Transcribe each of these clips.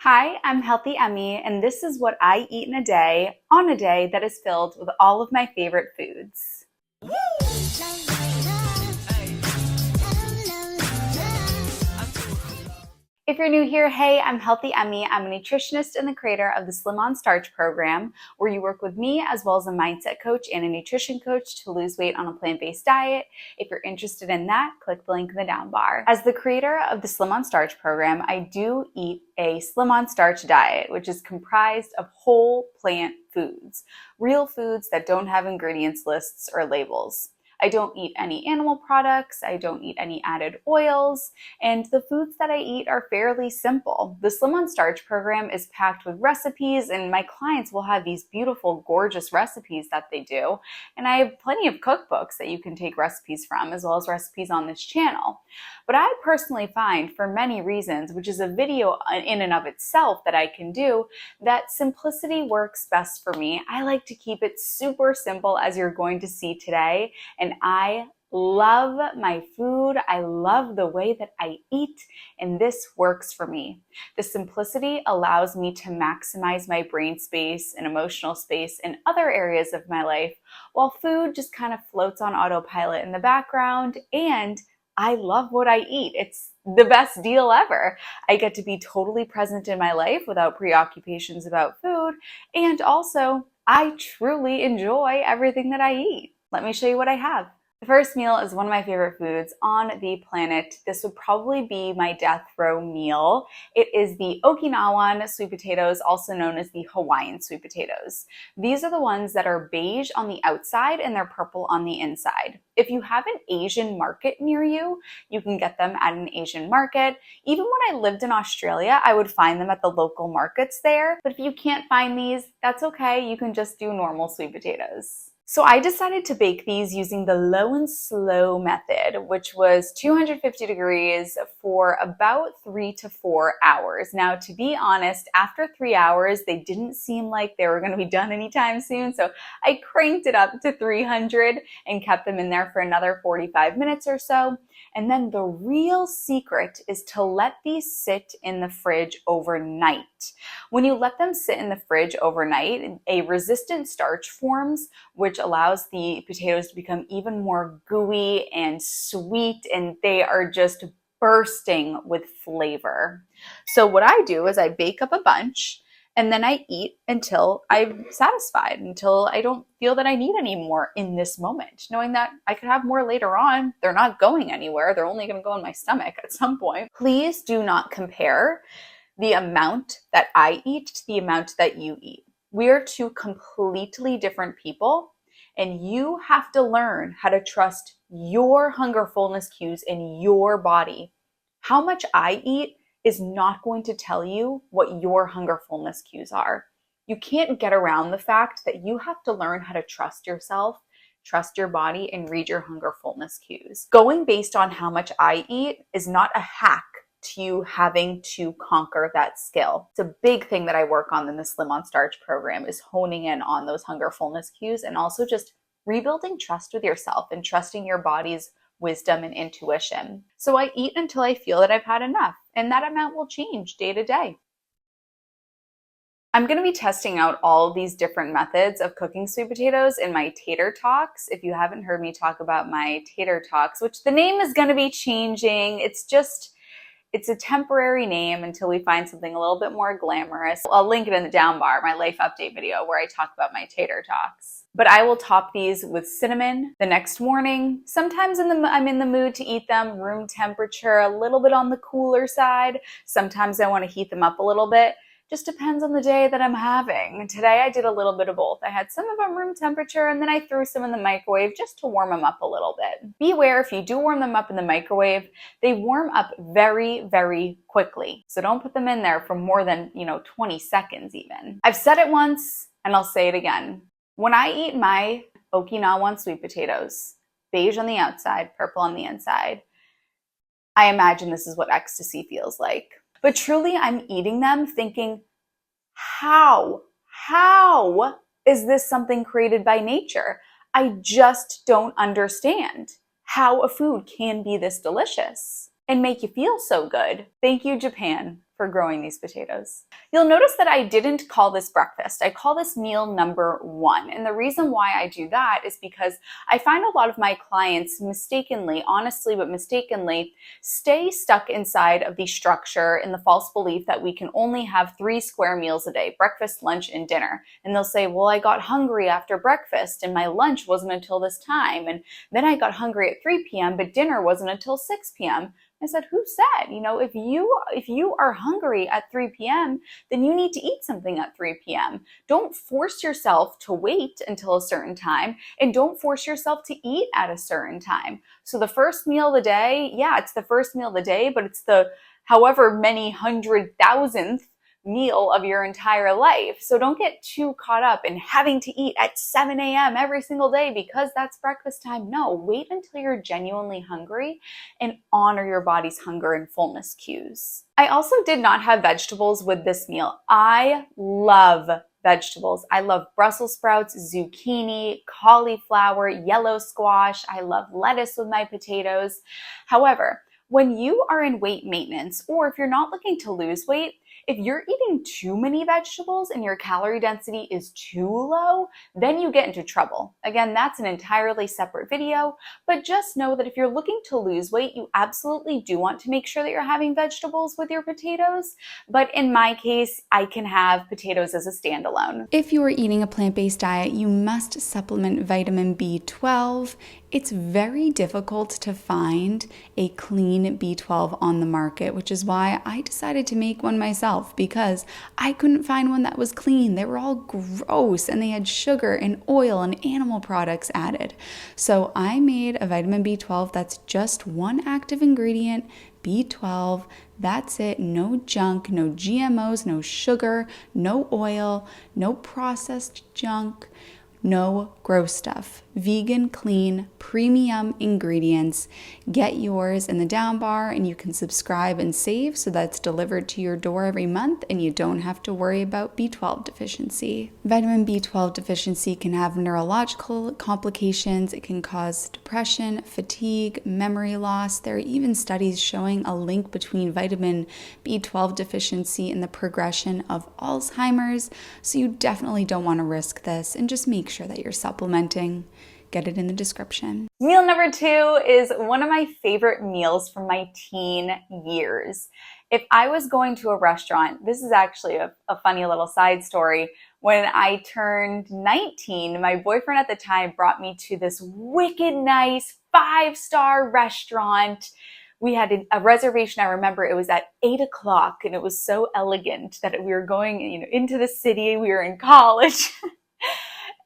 Hi, I'm Healthy Emmie, and this is what I eat in a day on a day that is filled with all of my favorite foods. If you're new here, hey, I'm Healthy Emmie. I'm a nutritionist and the creator of the Slim on Starch program, where you work with me as well as a mindset coach and a nutrition coach to lose weight on a plant-based diet. If you're interested in that, click the link in the down bar. As the creator of the Slim on Starch program, I do eat a Slim on Starch diet, which is comprised of whole plant foods, real foods that don't have ingredients lists or labels. I don't eat any animal products, I don't eat any added oils, and the foods that I eat are fairly simple. The Slim on Starch program is packed with recipes, and my clients will have these beautiful, gorgeous recipes that they do. And I have plenty of cookbooks that you can take recipes from, as well as recipes on this channel. But I personally find, for many reasons, which is a video in and of itself that I can do, that simplicity works best for me. I like to keep it super simple, as you're going to see today. And I love my food. I love the way that I eat, and this works for me. The simplicity allows me to maximize my brain space and emotional space in other areas of my life, while food just kind of floats on autopilot in the background, and I love what I eat. It's the best deal ever. I get to be totally present in my life without preoccupations about food, and also I truly enjoy everything that I eat. Let me show you what I have. The first meal is one of my favorite foods on the planet. This would probably be my death row meal. It is the Okinawan sweet potatoes, also known as the Hawaiian sweet potatoes. These are the ones that are beige on the outside and they're purple on the inside. If you have an Asian market near you, you can get them at an Asian market. Even when I lived in Australia, I would find them at the local markets there. But if you can't find these, that's okay. You can just do normal sweet potatoes. So I decided to bake these using the low and slow method, which was 250 degrees for about 3 to 4 hours. Now, to be honest, after 3 hours, they didn't seem like they were going to be done anytime soon. So I cranked it up to 300 and kept them in there for another 45 minutes or so. And then the real secret is to let these sit in the fridge overnight. When you let them sit in the fridge overnight, a resistant starch forms, which allows the potatoes to become even more gooey and sweet, and they are just bursting with flavor. So what I do is I bake up a bunch, and then I eat until I'm satisfied, until I don't feel that I need any more in this moment, knowing that I could have more later on. They're not going anywhere. They're only going to go in my stomach at some point. Please do not compare the amount that I eat to the amount that you eat. We are two completely different people, and you have to learn how to trust your hunger fullness cues in your body. How much I eat is not going to tell you what your hunger fullness cues are. You can't get around the fact that you have to learn how to trust yourself, trust your body, and read your hunger fullness cues. Going based on how much I eat is not a hack to you having to conquer that skill. It's a big thing that I work on in the Slim on Starch program, is honing in on those hunger fullness cues, and also just rebuilding trust with yourself and trusting your body's wisdom and intuition. So I eat until I feel that I've had enough, and that amount will change day to day. I'm going to be testing out all these different methods of cooking sweet potatoes in my tater talks. If you haven't heard me talk about my tater talks, which the name is going to be changing, it's a temporary name until we find something a little bit more glamorous. I'll link it in the down bar, my life update video where I talk about my tater talks. But I will top these with cinnamon the next morning. Sometimes I'm in the mood to eat them room temperature, a little bit on the cooler side. Sometimes I want to heat them up a little bit. Just depends on the day that I'm having. Today I did a little bit of both. I had some of them room temperature, and then I threw some in the microwave just to warm them up a little bit. Be aware, if you do warm them up in the microwave, they warm up very, very quickly. So don't put them in there for more than, 20 seconds even. I've said it once, and I'll say it again. When I eat my Okinawan sweet potatoes, beige on the outside, purple on the inside, I imagine this is what ecstasy feels like. But truly, I'm eating them thinking, how is this something created by nature? I just don't understand how a food can be this delicious and make you feel so good. Thank you, Japan, for growing these potatoes. You'll notice that I didn't call this breakfast. I call this meal number 1. And the reason why I do that is because I find a lot of my clients mistakenly, honestly, but mistakenly, stay stuck inside of the structure in the false belief that we can only have 3 square meals a day, breakfast, lunch, and dinner. And they'll say, well, I got hungry after breakfast and my lunch wasn't until this time. And then I got hungry at 3 p.m., but dinner wasn't until 6 p.m. I said, who said? If you are hungry at 3 p.m., then you need to eat something at 3 p.m. Don't force yourself to wait until a certain time, and don't force yourself to eat at a certain time. So the first meal of the day, yeah, it's the first meal of the day, but it's the however many 100,000th meal of your entire life. So don't get too caught up in having to eat at 7 a.m. every single day because that's breakfast time. No, wait until you're genuinely hungry and honor your body's hunger and fullness cues. I also did not have vegetables with this meal. I love vegetables. I love Brussels sprouts, zucchini, cauliflower, yellow squash. I love lettuce with my potatoes. However, when you are in weight maintenance, or if you're not looking to lose weight, if you're eating too many vegetables and your calorie density is too low, then you get into trouble. Again, that's an entirely separate video, but just know that if you're looking to lose weight, you absolutely do want to make sure that you're having vegetables with your potatoes. But in my case, I can have potatoes as a standalone. If you are eating a plant-based diet, you must supplement vitamin B12. It's very difficult to find a clean B12 on the market, which is why I decided to make one myself because I couldn't find one that was clean. They were all gross and they had sugar and oil and animal products added. So I made a vitamin B12 that's just one active ingredient, B12. That's it. No junk, no GMOs, no sugar, no oil, no processed junk. No gross stuff. Vegan, clean, premium ingredients. Get yours in the down bar and you can subscribe and save so that's delivered to your door every month and you don't have to worry about B12 deficiency. Vitamin B12 deficiency can have neurological complications. It can cause depression, fatigue, memory loss. There are even studies showing a link between vitamin B12 deficiency and the progression of Alzheimer's. So you definitely don't want to risk this and just make sure that you're supplementing. Get it in the description. Meal number 2 is one of my favorite meals from my teen years. If I was going to a restaurant, this is actually a funny little side story. When I turned 19, my boyfriend at the time brought me to this wicked nice 5-star restaurant. We had a reservation. I remember it was at 8 o'clock and it was so elegant that we were going into the city. We were in college.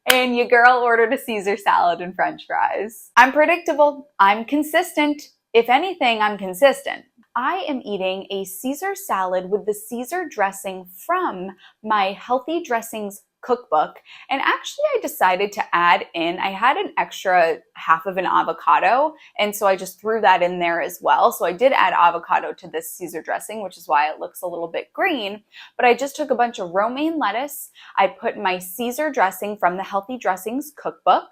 And your girl ordered a Caesar salad and French fries. I'm predictable. I'm consistent. If anything, I'm consistent. I am eating a Caesar salad with the Caesar dressing from my Healthy Dressings cookbook. And actually I decided to add in, I had an extra half of an avocado. And so I just threw that in there as well. So I did add avocado to this Caesar dressing, which is why it looks a little bit green. But I just took a bunch of romaine lettuce. I put my Caesar dressing from the Healthy Dressings cookbook.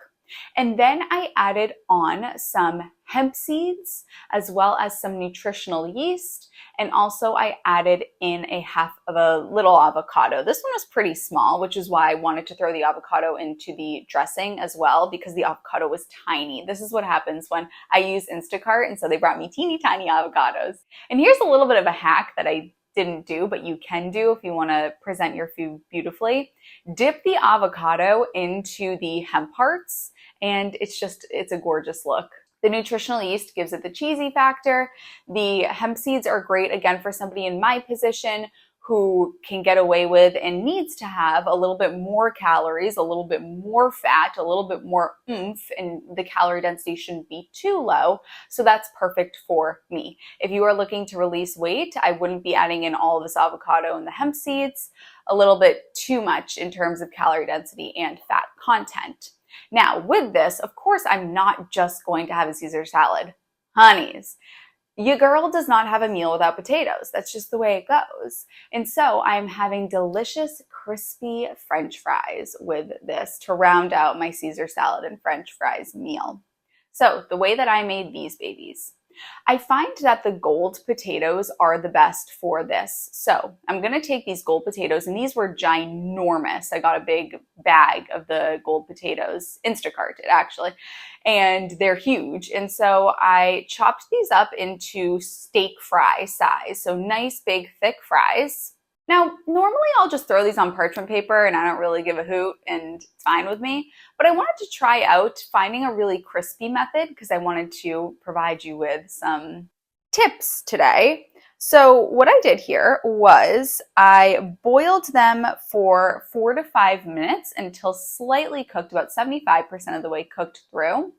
And then I added on some hemp seeds as well as some nutritional yeast. And also I added in a half of a little avocado. This one was pretty small, which is why I wanted to throw the avocado into the dressing as well because the avocado was tiny. This is what happens when I use Instacart. And so they brought me teeny tiny avocados. And here's a little bit of a hack that I didn't do, but you can do if you want to present your food beautifully. Dip the avocado into the hemp hearts and it's a gorgeous look. The nutritional yeast gives it the cheesy factor. The hemp seeds are great, again, for somebody in my position who can get away with and needs to have a little bit more calories, a little bit more fat, a little bit more oomph, and the calorie density shouldn't be too low. So that's perfect for me. If you are looking to release weight, I wouldn't be adding in all of this avocado and the hemp seeds. A little bit too much in terms of calorie density and fat content. Now, with this, of course, I'm not just going to have a Caesar salad. Honeys, your girl does not have a meal without potatoes. That's just the way it goes. And so I'm having delicious, crispy French fries with this to round out my Caesar salad and French fries meal. So the way that I made these babies, I find that the gold potatoes are the best for this. So I'm gonna take these gold potatoes, and these were ginormous. I got a big bag of the gold potatoes, Instacarted actually, and they're huge. And so I chopped these up into steak fry size. So nice, big, thick fries. Now, normally I'll just throw these on parchment paper and I don't really give a hoot and it's fine with me. But I wanted to try out finding a really crispy method because I wanted to provide you with some tips today. So what I did here was I boiled them for 4 to 5 minutes until slightly cooked, about 75% of the way cooked through,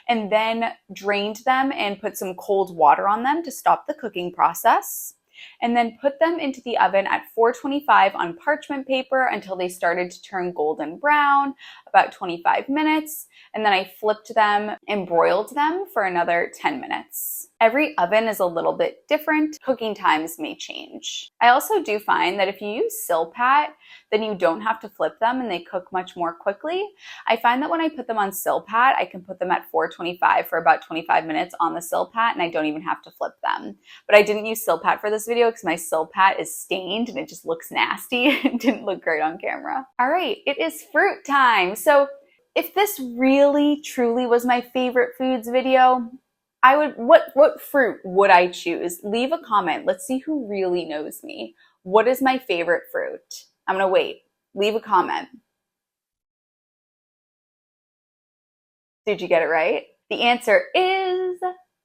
and then drained them and put some cold water on them to stop the cooking process, and then put them into the oven at 425 on parchment paper until they started to turn golden brown, about 25 minutes. And then I flipped them and broiled them for another 10 minutes. Every oven is a little bit different. Cooking times may change. I also do find that if you use Silpat, then you don't have to flip them and they cook much more quickly. I find that when I put them on Silpat, I can put them at 425 for about 25 minutes on the Silpat and I don't even have to flip them. But I didn't use Silpat for this video because my Silpat is stained and it just looks nasty. It didn't look great on camera. All right, it is fruit time. So if this really truly was my favorite foods video, what fruit would I choose? Leave a comment. Let's see who really knows me. What is my favorite fruit? I'm gonna wait. Leave a comment. Did you get it right? The answer is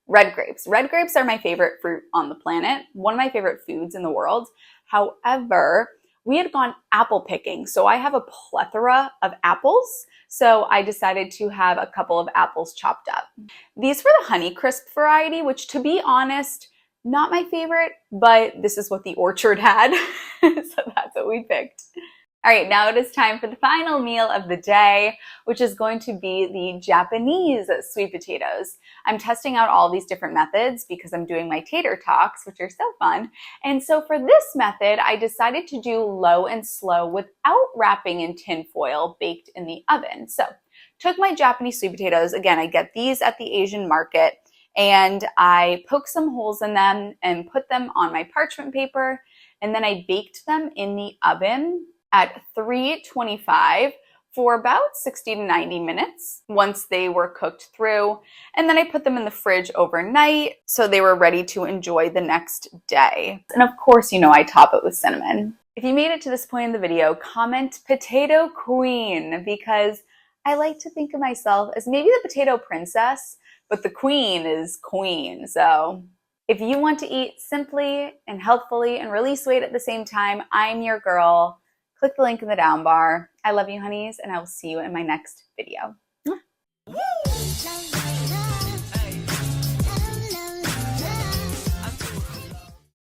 red grapes. Red grapes are my favorite fruit on the planet, one of my favorite foods in the world. However, we had gone apple picking, so I have a plethora of apples, so I decided to have a couple of apples chopped up. These were the Honeycrisp variety, which, to be honest, not my favorite, but this is what the orchard had, so that's what we picked. All right, now it is time for the final meal of the day, which is going to be the Japanese sweet potatoes. I'm testing out all these different methods because I'm doing my tater talks, which are so fun. And so for this method, I decided to do low and slow without wrapping in tin foil, baked in the oven. So took my Japanese sweet potatoes. Again, I get these at the Asian market, and I poked some holes in them and put them on my parchment paper. And then I baked them in the oven at 325 for about 60 to 90 minutes once they were cooked through. And then I put them in the fridge overnight so they were ready to enjoy the next day. And of course, you know, I top it with cinnamon. If you made it to this point in the video, comment potato queen, because I like to think of myself as maybe the potato princess, but the queen is queen. So if you want to eat simply and healthfully and release weight at the same time, I'm your girl. Click the link in the down bar. I love you, honeys, and I will see you in my next video.